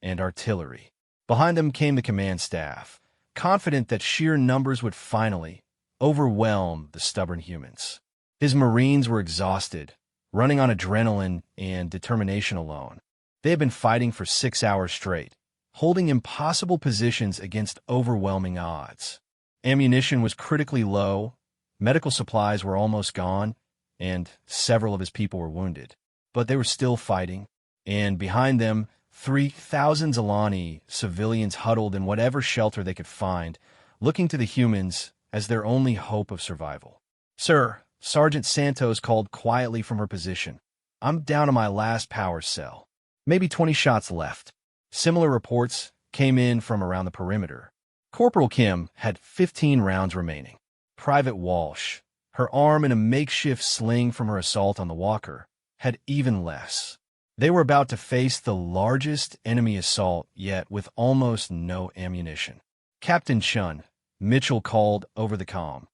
and artillery. Behind them came the command staff, confident that sheer numbers would finally overwhelm the stubborn humans. His Marines were exhausted, running on adrenaline and determination alone. They had been fighting for 6 hours straight, holding impossible positions against overwhelming odds. Ammunition was critically low, medical supplies were almost gone, and several of his people were wounded. But they were still fighting, and behind them, 3,000 Zalani civilians huddled in whatever shelter they could find, looking to the humans as their only hope of survival. "Sir," Sergeant Santos called quietly from her position. "I'm down to my last power cell. Maybe 20 shots left." Similar reports came in from around the perimeter. Corporal Kim had 15 rounds remaining. Private Walsh, her arm in a makeshift sling from her assault on the walker, had even less. They were about to face the largest enemy assault yet with almost no ammunition. "Captain Chun," Mitchell called over the comm.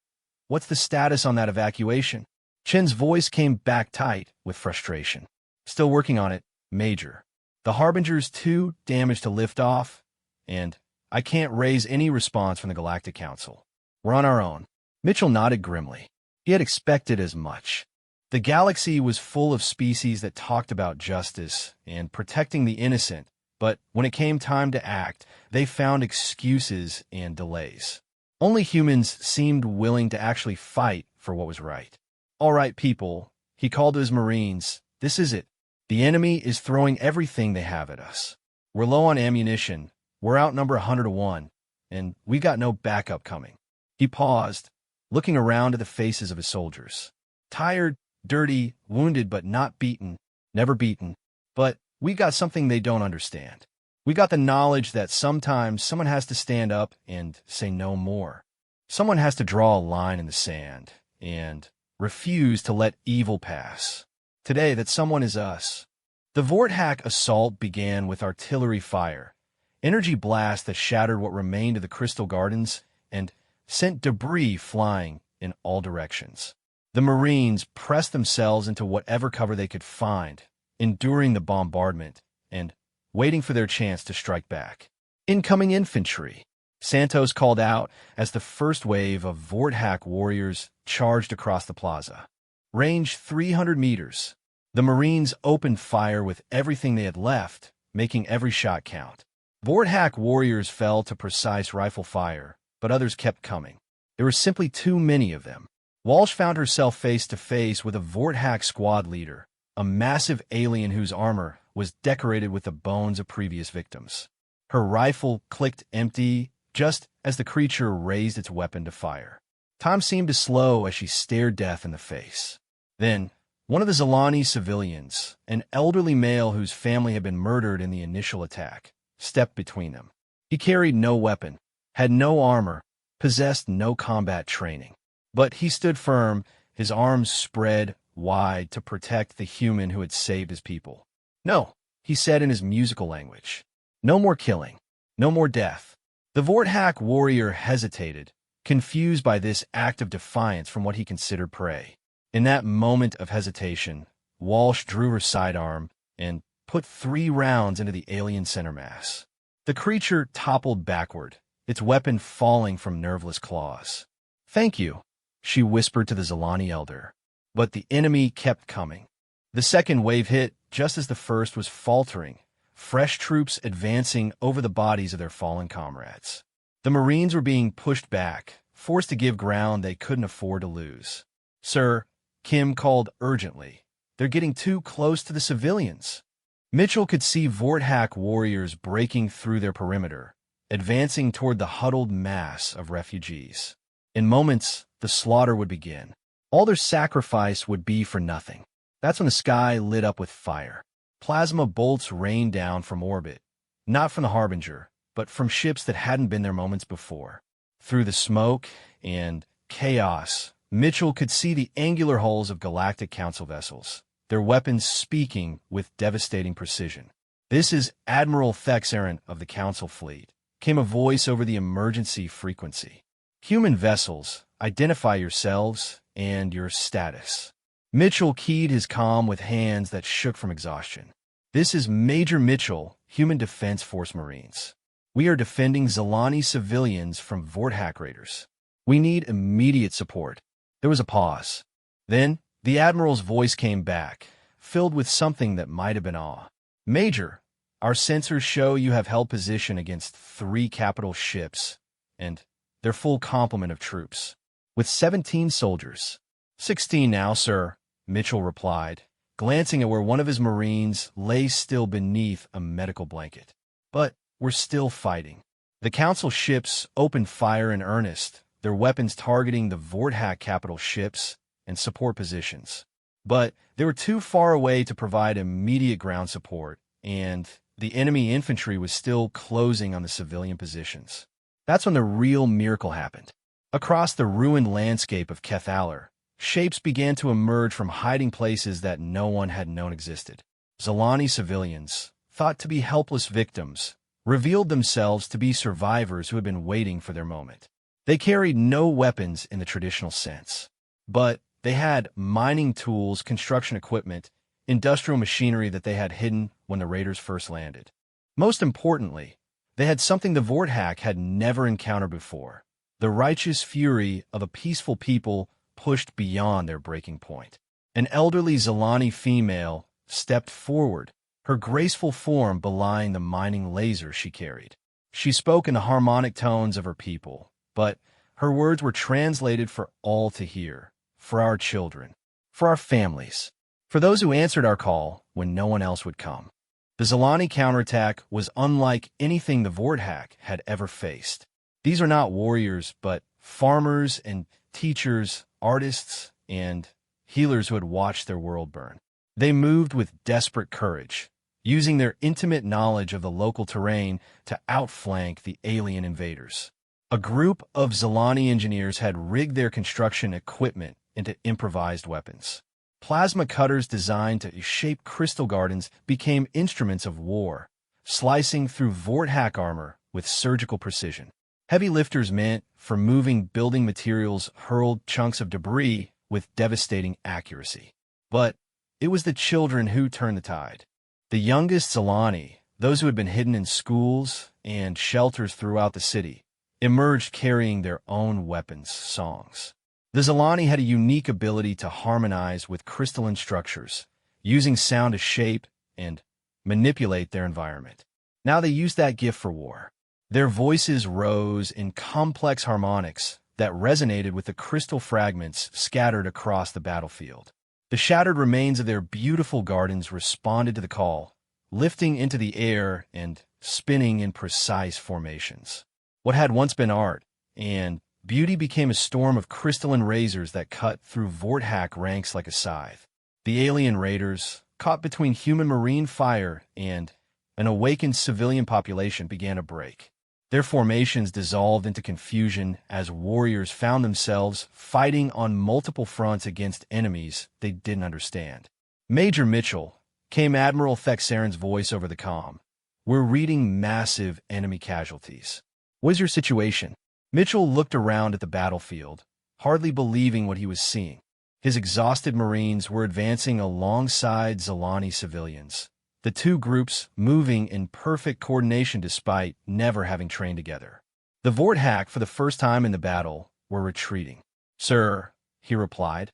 "What's the status on that evacuation?" Chen's voice came back tight with frustration. "Still working on it, Major. The Harbinger's too damaged to lift off, and I can't raise any response from the Galactic Council. We're on our own." Mitchell nodded grimly. He had expected as much. The galaxy was full of species that talked about justice and protecting the innocent, but when it came time to act, they found excuses and delays. Only humans seemed willing to actually fight for what was right. "All right, people," he called to his Marines, "this is it. The enemy is throwing everything they have at us. We're low on ammunition, we're outnumbered 100 to 1, and we got no backup coming." He paused, looking around at the faces of his soldiers. Tired, dirty, wounded but not beaten, never beaten. But we got something they don't understand. We got the knowledge that sometimes someone has to stand up and say no more. Someone has to draw a line in the sand and refuse to let evil pass. Today, that someone is us. The Vorthak assault began with artillery fire, energy blasts that shattered what remained of the Crystal Gardens and sent debris flying in all directions. The Marines pressed themselves into whatever cover they could find, enduring the bombardment and waiting for their chance to strike back. "Incoming infantry," Santos called out as the first wave of Vorthak warriors charged across the plaza. Range 300 meters. The Marines opened fire with everything they had left, making every shot count. Vorthak warriors fell to precise rifle fire, but others kept coming. There were simply too many of them. Walsh found herself face to face with a Vorthak squad leader, a massive alien whose armor was decorated with the bones of previous victims. Her rifle clicked empty just as the creature raised its weapon to fire. Time seemed to slow as she stared death in the face. Then, one of the Zalani civilians, an elderly male whose family had been murdered in the initial attack, stepped between them. He carried no weapon, had no armor, possessed no combat training. But he stood firm, his arms spread wide to protect the human who had saved his people. "No," he said in his musical language. "No more killing. No more death." The Vorthak warrior hesitated, confused by this act of defiance from what he considered prey. In that moment of hesitation, Walsh drew her sidearm and put 3 rounds into the alien center mass. The creature toppled backward, its weapon falling from nerveless claws. "Thank you," she whispered to the Zilani elder. But the enemy kept coming. The second wave hit just as the first was faltering, fresh troops advancing over the bodies of their fallen comrades. The Marines were being pushed back, forced to give ground they couldn't afford to lose. "Sir," Kim called urgently, "they're getting too close to the civilians." Mitchell could see Vorthak warriors breaking through their perimeter, advancing toward the huddled mass of refugees. In moments, the slaughter would begin. All their sacrifice would be for nothing. That's when the sky lit up with fire. Plasma bolts rained down from orbit, not from the Harbinger, but from ships that hadn't been there moments before. Through the smoke and chaos, Mitchell could see the angular hulls of Galactic Council vessels, their weapons speaking with devastating precision. "This is Admiral Thexaron of the Council Fleet," came a voice over the emergency frequency. "Human vessels, identify yourselves and your status." Mitchell keyed his comm with hands that shook from exhaustion. "This is Major Mitchell, Human Defense Force Marines. We are defending Zilani civilians from Vorthak raiders. We need immediate support." There was a pause. Then, the Admiral's voice came back, filled with something that might have been awe. "Major, our sensors show you have held position against 3 capital ships, and their full complement of troops, with 17 soldiers." "16 now, sir," Mitchell replied, glancing at where one of his Marines lay still beneath a medical blanket. "But we're still fighting." The Council ships opened fire in earnest, their weapons targeting the Vorthak capital ships and support positions. But they were too far away to provide immediate ground support, and the enemy infantry was still closing on the civilian positions. That's when the real miracle happened. Across the ruined landscape of Kethalar, shapes began to emerge from hiding places that no one had known existed. Zilani civilians, thought to be helpless victims, revealed themselves to be survivors who had been waiting for their moment. They carried no weapons in the traditional sense, but they had mining tools, construction equipment, industrial machinery that they had hidden when the raiders first landed. Most importantly, they had something the Vorthak had never encountered before: the righteous fury of a peaceful people pushed beyond their breaking point. An elderly Zilani female stepped forward, her graceful form belying the mining laser she carried. She spoke in the harmonic tones of her people, but her words were translated for all to hear, for our children, for our families, for those who answered our call when no one else would come. The Zilani counterattack was unlike anything the Vorthak had ever faced. These are not warriors, but farmers and teachers, artists and healers who had watched their world burn. They moved with desperate courage, using their intimate knowledge of the local terrain to outflank the alien invaders. A group of Zilani engineers had rigged their construction equipment into improvised weapons. Plasma cutters designed to shape crystal gardens became instruments of war, slicing through Vorthak armor with surgical precision. Heavy lifters meant for moving building materials hurled chunks of debris with devastating accuracy. But it was the children who turned the tide. The youngest Zilani, those who had been hidden in schools and shelters throughout the city, emerged carrying their own weapons, songs. The Zilani had a unique ability to harmonize with crystalline structures, using sound to shape and manipulate their environment. Now they used that gift for war. Their voices rose in complex harmonics that resonated with the crystal fragments scattered across the battlefield. The shattered remains of their beautiful gardens responded to the call, lifting into the air and spinning in precise formations. What had once been art and beauty became a storm of crystalline razors that cut through Vorthak ranks like a scythe. The alien raiders, caught between human marine fire and an awakened civilian population, began to break. Their formations dissolved into confusion as warriors found themselves fighting on multiple fronts against enemies they didn't understand. Major Mitchell, came Admiral Thexarin's voice over the comm. We're reading massive enemy casualties. What's your situation? Mitchell looked around at the battlefield, hardly believing what he was seeing. His exhausted Marines were advancing alongside Zalani civilians, the two groups moving in perfect coordination despite never having trained together. The Vorthak, for the first time in the battle, were retreating. Sir, he replied,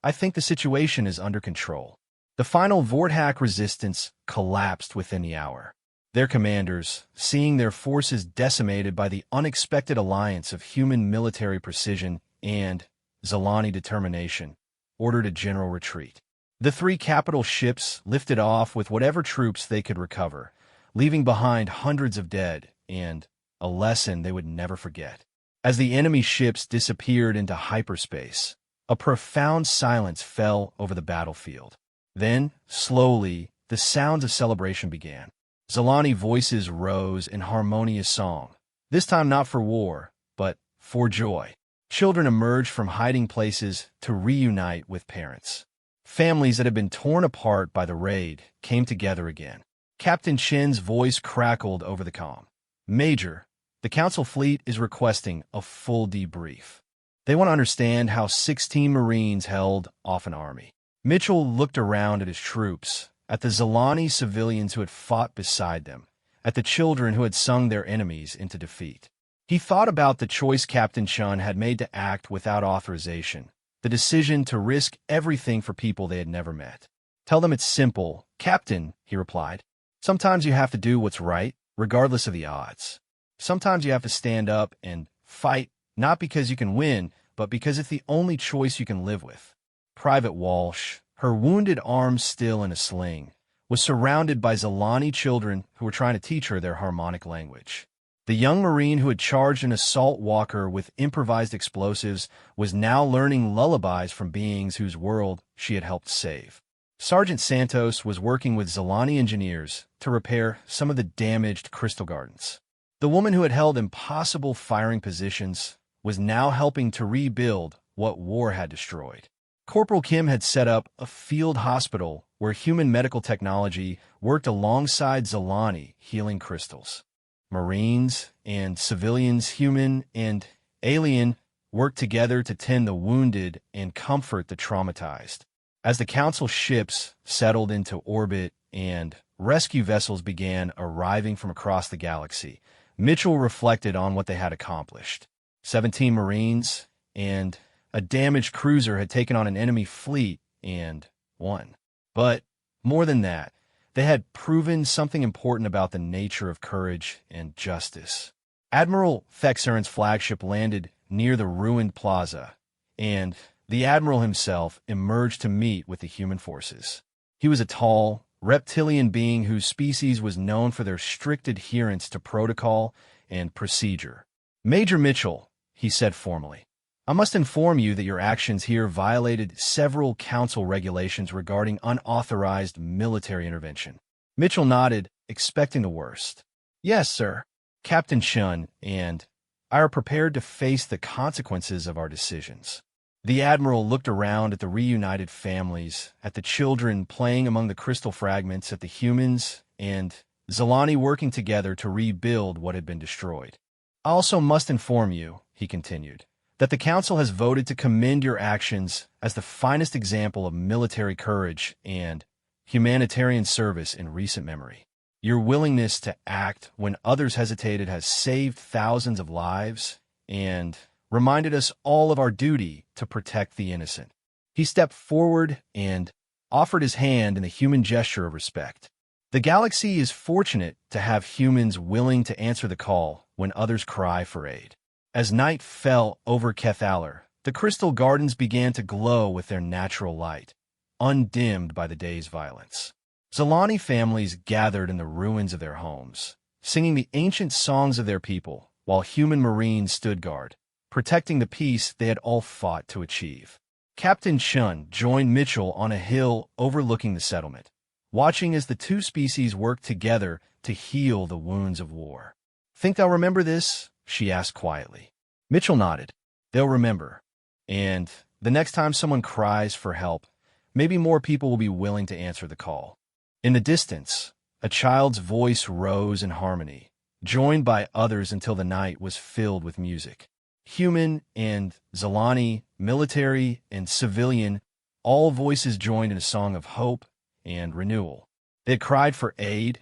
I think the situation is under control. The final Vorthak resistance collapsed within the hour. Their commanders, seeing their forces decimated by the unexpected alliance of human military precision and Zalani determination, ordered a general retreat. The three capital ships lifted off with whatever troops they could recover, leaving behind hundreds of dead and a lesson they would never forget. As the enemy ships disappeared into hyperspace, a profound silence fell over the battlefield. Then, slowly, the sounds of celebration began. Zalani voices rose in harmonious song, this time not for war, but for joy. Children emerged from hiding places to reunite with parents. Families that had been torn apart by the raid came together again. Captain Chen's voice crackled over the comm. Major, the Council fleet is requesting a full debrief. They want to understand how 16 Marines held off an army. Mitchell looked around at his troops, at the Zalani civilians who had fought beside them, at the children who had sung their enemies into defeat. He thought about the choice Captain Chun had made to act without authorization, the decision to risk everything for people they had never met. Tell them it's simple, Captain, he replied. Sometimes you have to do what's right, regardless of the odds. Sometimes you have to stand up and fight, not because you can win, but because it's the only choice you can live with. Private Walsh, her wounded arm still in a sling, was surrounded by Zalani children who were trying to teach her their harmonic language. The young Marine who had charged an assault walker with improvised explosives was now learning lullabies from beings whose world she had helped save. Sergeant Santos was working with Zalani engineers to repair some of the damaged crystal gardens. The woman who had held impossible firing positions was now helping to rebuild what war had destroyed. Corporal Kim had set up a field hospital where human medical technology worked alongside Zalani healing crystals. Marines and civilians, human and alien, worked together to tend the wounded and comfort the traumatized. As the Council ships settled into orbit and rescue vessels began arriving from across the galaxy, Mitchell reflected on what they had accomplished. 17 Marines and a damaged cruiser had taken on an enemy fleet and won. But more than that, they had proven something important about the nature of courage and justice. Admiral Thexarin's flagship landed near the ruined plaza, and the Admiral himself emerged to meet with the human forces. He was a tall, reptilian being whose species was known for their strict adherence to protocol and procedure. Major Mitchell, he said formally, I must inform you that your actions here violated several Council regulations regarding unauthorized military intervention. Mitchell nodded, expecting the worst. Yes, sir. Captain Chun and I are prepared to face the consequences of our decisions. The Admiral looked around at the reunited families, at the children playing among the crystal fragments, at the humans, and Zalani working together to rebuild what had been destroyed. I also must inform you, he continued, that the Council has voted to commend your actions as the finest example of military courage and humanitarian service in recent memory. Your willingness to act when others hesitated has saved thousands of lives and reminded us all of our duty to protect the innocent. He stepped forward and offered his hand in a human gesture of respect. The galaxy is fortunate to have humans willing to answer the call when others cry for aid. As night fell over Kethalar, the crystal gardens began to glow with their natural light, undimmed by the day's violence. Zalani families gathered in the ruins of their homes, singing the ancient songs of their people, while human Marines stood guard, protecting the peace they had all fought to achieve. Captain Chun joined Mitchell on a hill overlooking the settlement, watching as the two species worked together to heal the wounds of war. Think they'll remember this? She asked quietly. Mitchell nodded. They'll remember. And the next time someone cries for help, maybe more people will be willing to answer the call. In the distance, a child's voice rose in harmony, joined by others until the night was filled with music. Human and Zalani, military and civilian, all voices joined in a song of hope and renewal. They had cried for aid,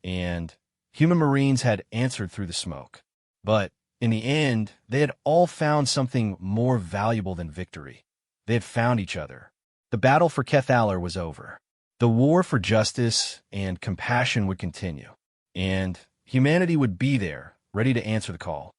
and human Marines had answered through the smoke. But in the end, they had all found something more valuable than victory. They had found each other. The battle for Kethalar was over. The war for justice and compassion would continue, and humanity would be there, ready to answer the call.